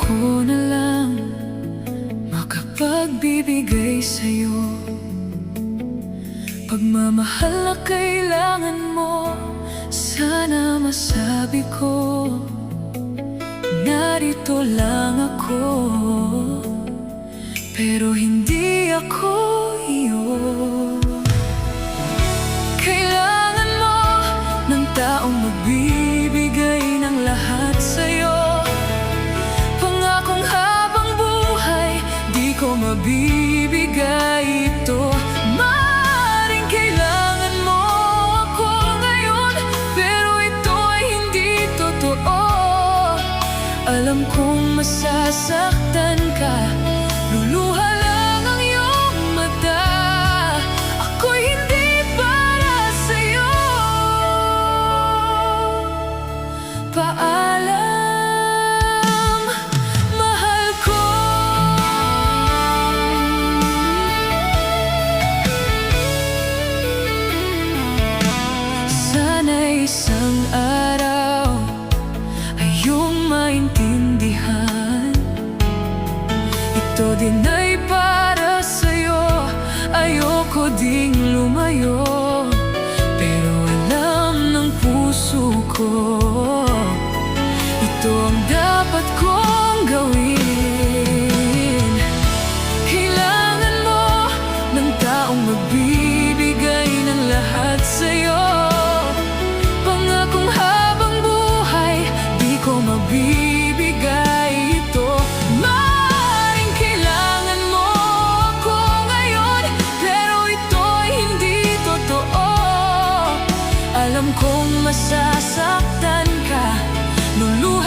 ko na lang makapagbibigay sa'yo. Pagmamahal na kailangan mo, sana masabi ko, narito lang ako, pero hindi ako iyo. Kailangan mo ng taong magbibigay ng lahat sa'yo. Pangakong habang buhay, di ko mabibigay ito. Maaaring kailangan mo ako ngayon, pero ito ay hindi totoo. Alam kong masasaktan ka, luluha lang ang iyong mata. Ako'y hindi para sa'yo. Paalam, mahal ko. Sana'y isang araw ay iyong maintindihan, ito din ay para sa'yo. Ayoko ding lumayo, pero alam ng puso ko, ito ang dapat kong gawin. Kailangan mo ng taong magbibigay ng lahat sa'yo. Pangakong habang buhay, di ko mabibigay ito. Maaaring kailangan mo ako ngayon, pero ito ay hindi totoo. Alam kong masasaktan ka, luluha